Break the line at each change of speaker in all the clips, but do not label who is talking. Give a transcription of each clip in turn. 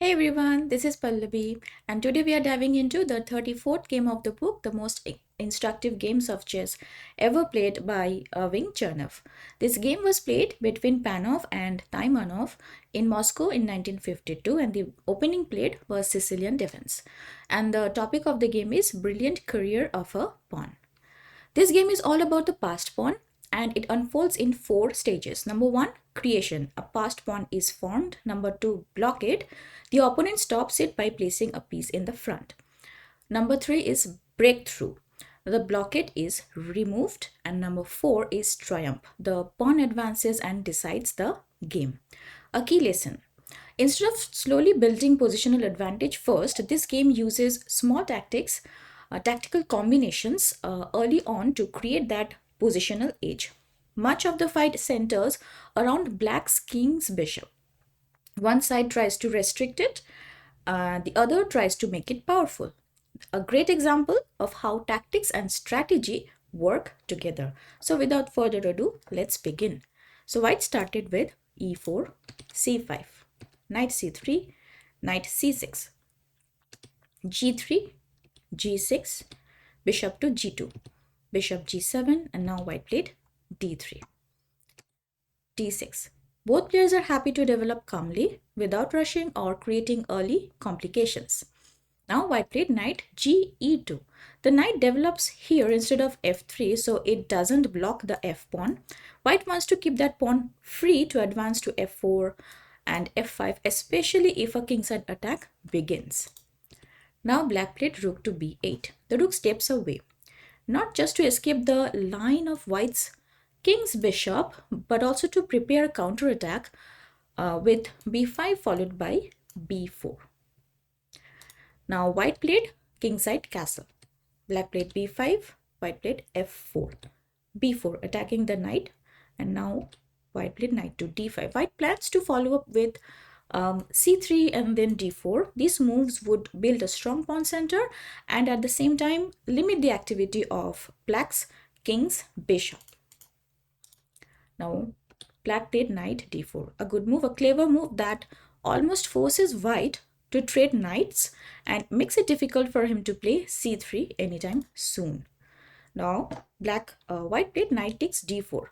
Hey everyone, this is Pallavi, and today we are diving into the 34th game of the book, the most instructive games of chess ever played by Irving Chernev. This game was played between Panov and Taimanov in Moscow in 1952, and the opening played was Sicilian defense. And the topic of the game is Brilliant Career of a Pawn. This game is all about the passed pawn and it unfolds in four stages. Number one, creation. A passed pawn is formed. Number two, blockade. The opponent stops it by placing a piece in the front. Number three is breakthrough. The blockade is removed. And number four is triumph. The pawn advances and decides the game. A key lesson. Instead of slowly building positional advantage first, this game uses small tactical combinations early on to create that positional edge. Much of the fight centers around black's king's bishop. One side tries to restrict it, the other tries to make it powerful. A great example of how tactics and strategy work together. So without further ado, let's begin. So white started with e4, c5, knight c3, knight c6, g3, g6, bishop to g2, bishop g7, and now white played d3, d6. Both players are happy to develop calmly without rushing or creating early complications. Now white played knight ge2. The knight develops here instead of f3, so it doesn't block the f pawn. White wants to keep that pawn free to advance to f4 and f5, especially if a kingside attack begins. Now black played rook to b8. The rook steps away, not just to escape the line of white's king's bishop, but also to prepare a counterattack with b5 followed by b4. Now white played kingside castle. Black played b5, white played f4. b4 attacking the knight, and now white played knight to d5. White plans to follow up with c3 and then d4. These moves would build a strong pawn center and at the same time limit the activity of black's king's bishop. Now black played knight d4. A good move, a clever move that almost forces white to trade knights and makes it difficult for him to play c3 anytime soon. Now white played knight takes d4.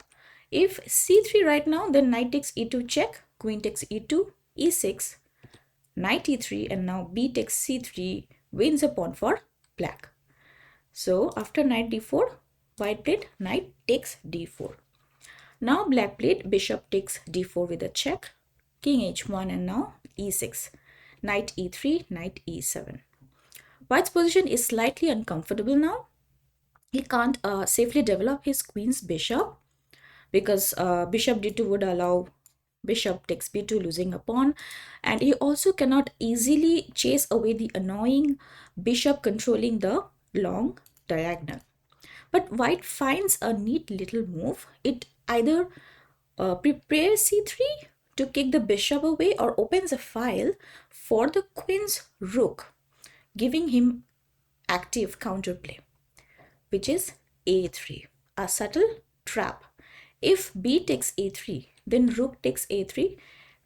If c3 right now, then knight takes e2 check, queen takes e2, e6, knight e3, and now b takes c3 wins a pawn for black. So after knight d4, white played knight takes d4. Now black played bishop takes d4 with a check, king h1, and now e6, knight e3, knight e7. White's position is slightly uncomfortable now. He can't safely develop his queen's bishop because bishop d2 would allow bishop takes b2, losing a pawn, and he also cannot easily chase away the annoying bishop controlling the long diagonal. But white finds a neat little move. It either prepares c3 to kick the bishop away or opens a file for the queen's rook, giving him active counterplay, which is a3, a subtle trap. If b takes a3, then rook takes a3,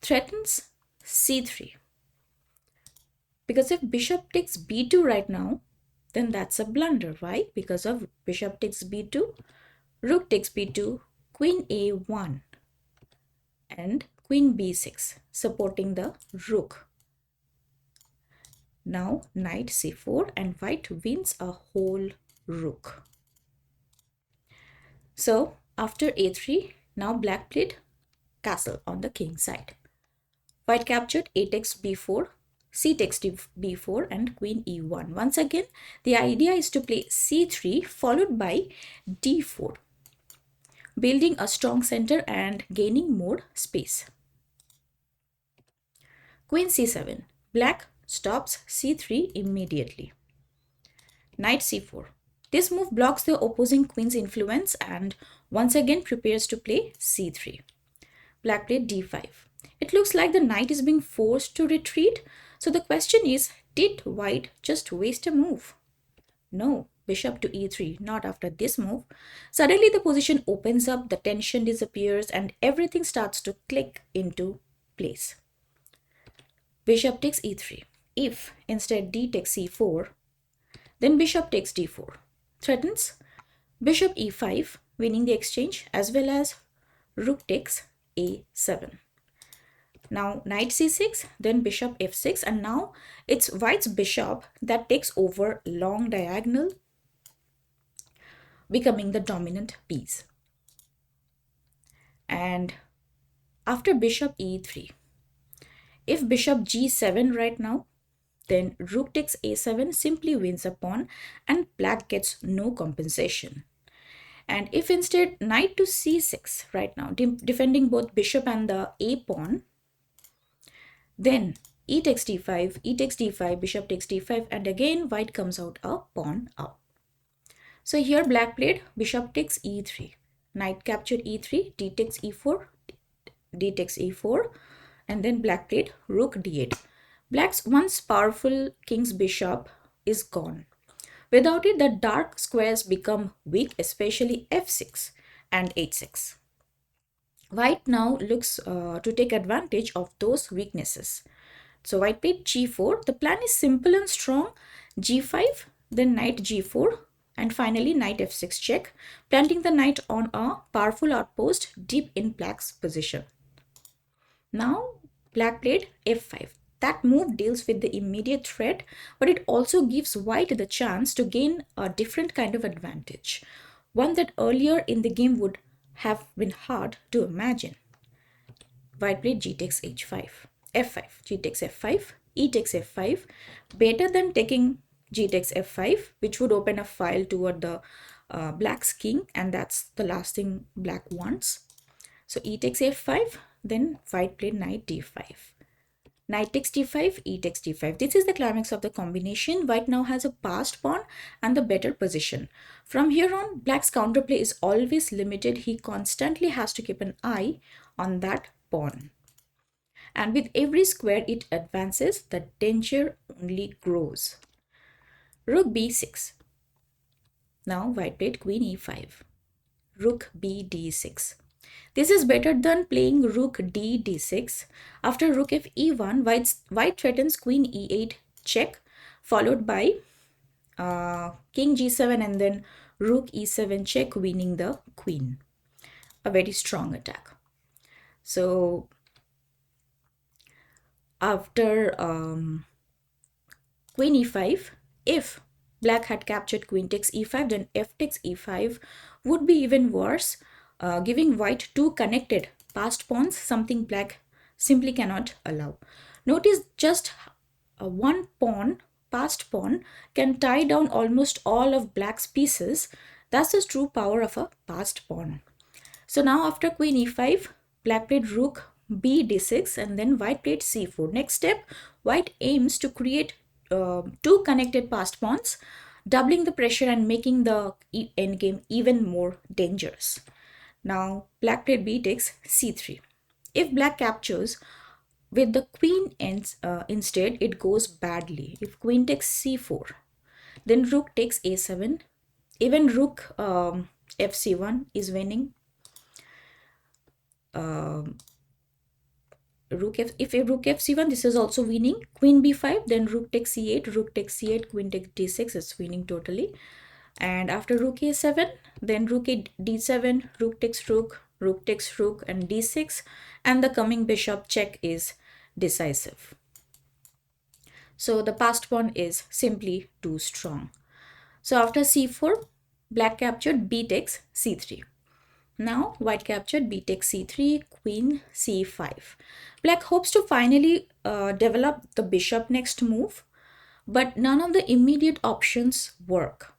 threatens c3. Because if bishop takes b2 right now, then that's a blunder. Why? Because of bishop takes b2, rook takes b2, queen a1, and queen b6, supporting the rook. Now knight c4 and white wins a whole rook. So after a3, now black played castle on the king side. White captured a takes b4, c takes b4, and queen e1. Once again, the idea is to play c3 followed by d4, building a strong center and gaining more space. Queen c7. Black stops c3 immediately. Knight c4. This move blocks the opposing queen's influence and once again prepares to play c3. Black played d5. It looks like the knight is being forced to retreat. So the question is, did white just waste a move? No, bishop to e3, not after this move. Suddenly the position opens up, the tension disappears, and everything starts to click into place. Bishop takes e3. If instead d takes c4, then bishop takes d4. Threatens bishop e5, winning the exchange, as well as rook takes a7. Now knight c6, then bishop f6, and now it's white's bishop that takes over long diagonal, becoming the dominant piece. And after bishop e3, if bishop g7 right now, then rook takes a7 simply wins a pawn and black gets no compensation. And if instead knight to c6 right now, defending both bishop and the a pawn, then e takes d5, e takes d5, bishop takes d5, and again white comes out a pawn up. So here black played bishop takes e3, knight captured e3, d takes e4, d takes e4, and then black played rook d8. Black's once powerful king's bishop is gone. Without it, the dark squares become weak, especially f6 and h6. White now looks to take advantage of those weaknesses. So white played g4. The plan is simple and strong. g5, then knight g4, and finally knight f6 check, planting the knight on a powerful outpost deep in black's position. Now black played f5. That move deals with the immediate threat, but it also gives white the chance to gain a different kind of advantage, one that earlier in the game would have been hard to imagine. White played g takes h5, f5, g takes f5, e takes f5, better than taking g takes f5, which would open a file toward the black's king, and that's the last thing black wants. So e takes f5, then white played knight d5. Knight takes d5, e takes d5. This is the climax of the combination. White now has a passed pawn and the better position. From here on, black's counterplay is always limited. He constantly has to keep an eye on that pawn. And with every square it advances, the danger only grows. Rook b6. Now white played queen e5. Rook b d6. This is better than playing rook d6. After rook f e1, white threatens queen e8 check, followed by king g7 and then rook e7 check, winning the queen. A very strong attack. So after queen e5, if black had captured queen takes e5, then f takes e5 would be even worse, giving white two connected passed pawns, something black simply cannot allow. Notice just one pawn, passed pawn, can tie down almost all of black's pieces. That's the true power of a passed pawn. So now after queen e5, black played rook b d6 and then white played c4. Next step, white aims to create two connected passed pawns, doubling the pressure and making the endgame even more dangerous. Now black played b takes c3. If black captures with the queen instead, it goes badly. If queen takes c4, then rook takes a7. Even rook fc1 is winning. If rook fc1, this is also winning. Queen b5, then rook takes c8, rook takes c8, queen takes d6, it's winning totally. And after rook a7, then rook d7, rook takes rook, rook takes rook, and d6, and the coming bishop check is decisive. So the passed pawn is simply too strong. So after c4, black captured b takes c3. Now white captured b takes c3, queen c5. Black hopes to finally develop the bishop next move, but none of the immediate options work.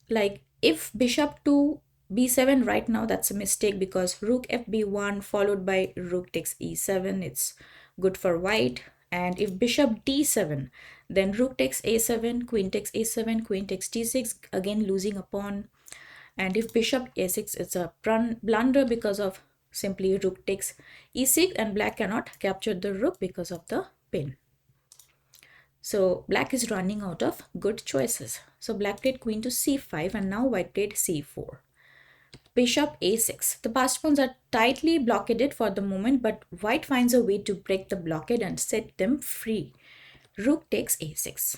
Like if bishop to b7 right now, that's a mistake because rook fb1 followed by rook takes e7, it's good for white. And if bishop d7, then rook takes a7, queen takes a7, queen takes d6, again losing a pawn. And if bishop a6, it's a blunder because of simply rook takes e6 and black cannot capture the rook because of the pin. So black is running out of good choices. So black played queen to c5 and now white played c4. Bishop a6. The passed pawns are tightly blockaded for the moment, but white finds a way to break the blockade and set them free. Rook takes a6.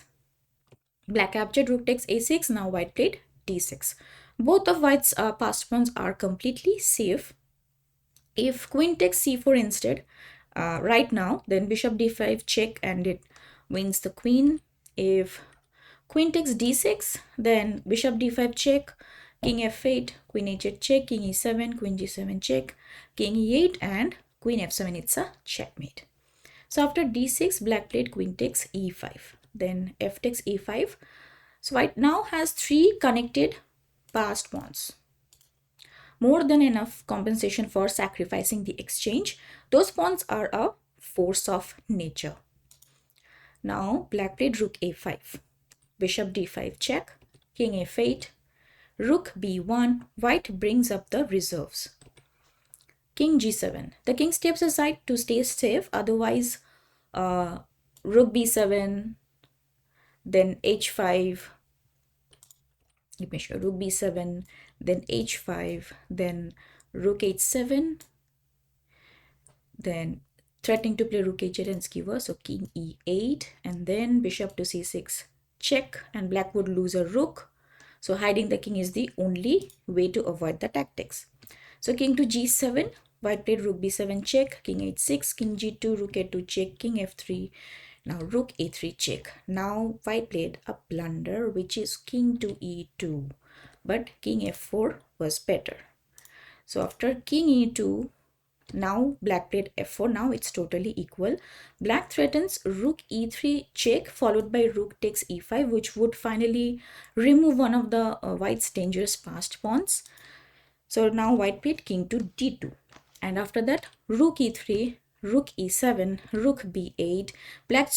Black captured, rook takes a6. Now white played d6. Both of white's passed pawns are completely safe. If queen takes c4 instead, right now, then bishop d5 check and it wins the queen. If queen takes d6, then bishop d5 check, king f8, queen h8 check, king e7, queen g7 check, king e8, and queen f7. It's a checkmate. So after d6, black played queen takes e5, then f takes e5. So white now has 3 connected passed pawns. More than enough compensation for sacrificing the exchange. Those pawns are a force of nature. Now black played rook a5, bishop d5 check, king f8, rook b1, white brings up the reserves. King g7. The king steps aside to stay safe, otherwise rook b7, then h5, let me show, rook b7, then h5, then rook h7, then threatening to play rook h8 and skewer, so king e8, and then bishop to c6 check, and black would lose a rook. So hiding the king is the only way to avoid the tactics. So king to g7, white played rook b7 check, king h6, king g2, rook a2 check, king f3. Now rook a3 check. Now white played a blunder, which is king to e2, but king f4 was better. So after king e2, now black played f4. Now it's totally equal. Black threatens rook e3 check followed by rook takes e5, which would finally remove one of the white's dangerous passed pawns. So now white played king to d2, and after that rook e3, rook e7, rook b8. Black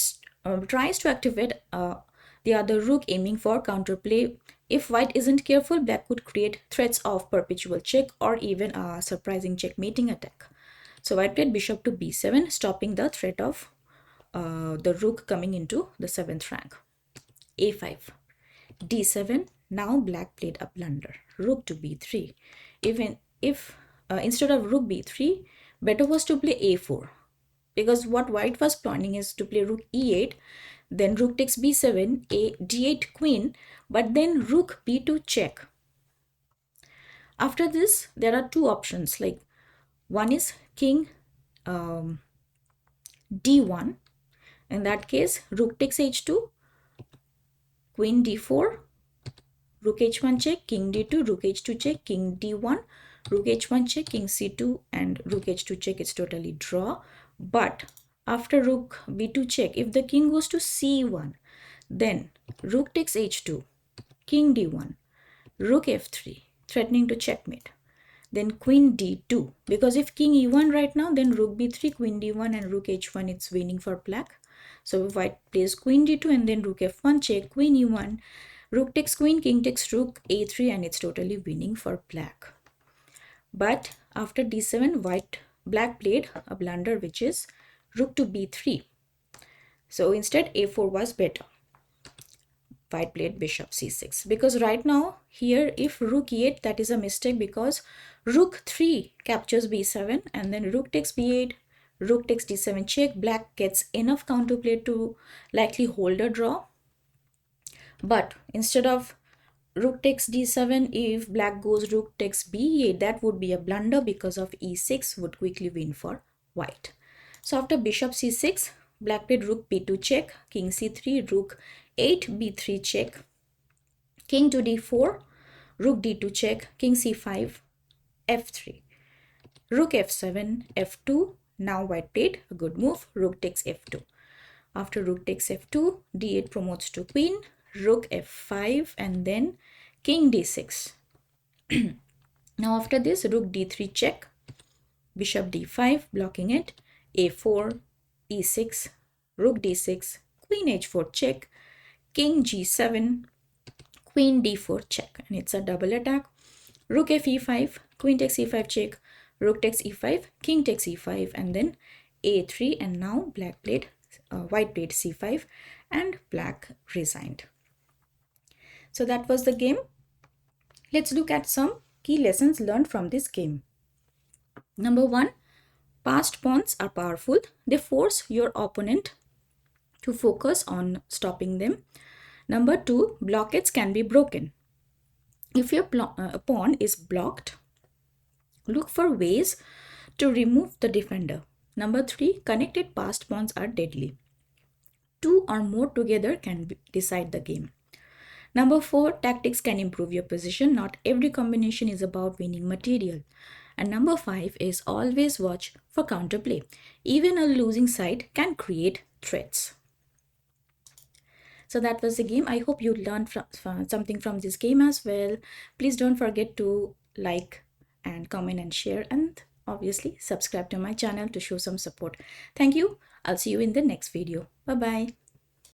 tries to activate the other rook, aiming for counterplay. If white isn't careful, black could create threats of perpetual check or even a surprising checkmating attack. So white played bishop to b7, stopping the threat of the rook coming into the 7th rank. a5, d7. Now black played a blunder, rook to b3. Even if instead of rook b3, better was to play a4, because what white was planning is to play rook e8, then rook takes b7, a d8 queen, but then rook b2 check. After this, there are 2 options, like one is king d1. In that case, rook takes h2, queen d4, rook h1 check, king d2, rook h2 check, king d1, rook h1 check, king c2, and rook h2 check. It's totally draw. But after rook b2 check, if the king goes to c1, then rook takes h2, king d1, rook f3, threatening to checkmate. Then queen d2, because if king e1 right now, then rook b3, queen d1, and rook h1, it's winning for black. So if white plays queen d2 and then rook f1 check, queen e1, rook takes queen, king takes rook a3, and it's totally winning for black. But after d7, black played a blunder, which is rook to b3. So instead a4 was better. White played bishop c6, because right now here if rook e8, that is a mistake, because rook 3 captures b7 and then rook takes b8, rook takes d7 check. Black gets enough counterplay to likely hold a draw. But instead of rook takes d7, if black goes rook takes b8, that would be a blunder, because of e6 would quickly win for white. So after bishop c6, black played rook b2 check, king c3, rook 8 b3 check, king to d4, rook d2 check, king c5, f3, rook f7, f2. Now white played a good move, rook takes f2. After rook takes f2, d8 promotes to queen, rook f5, and then king d6. Now after this, rook d3 check, bishop d5 blocking it, a4, e6, rook d6, queen h4 check, king g7, queen d4 check, and it's a double attack. Rook f e5, queen takes e5 check, rook takes e5, king takes e5, and then a3, and now white played c5 and black resigned. So that was the game. Let's look at some key lessons learned from this game. Number one, passed pawns are powerful. They force your opponent to focus on stopping them. Number two, blockades can be broken. If your pawn is blocked, look for ways to remove the defender. Number three, connected passed pawns are deadly. Two or more together can decide the game. Number four, tactics can improve your position. Not every combination is about winning material. And number five is always watch for counterplay. Even a losing side can create threats. So that was the game. I hope you learned something from this game as well. Please don't forget to like and comment and share, and obviously subscribe to my channel to show some support. Thank you. I'll see you in the next video. Bye bye.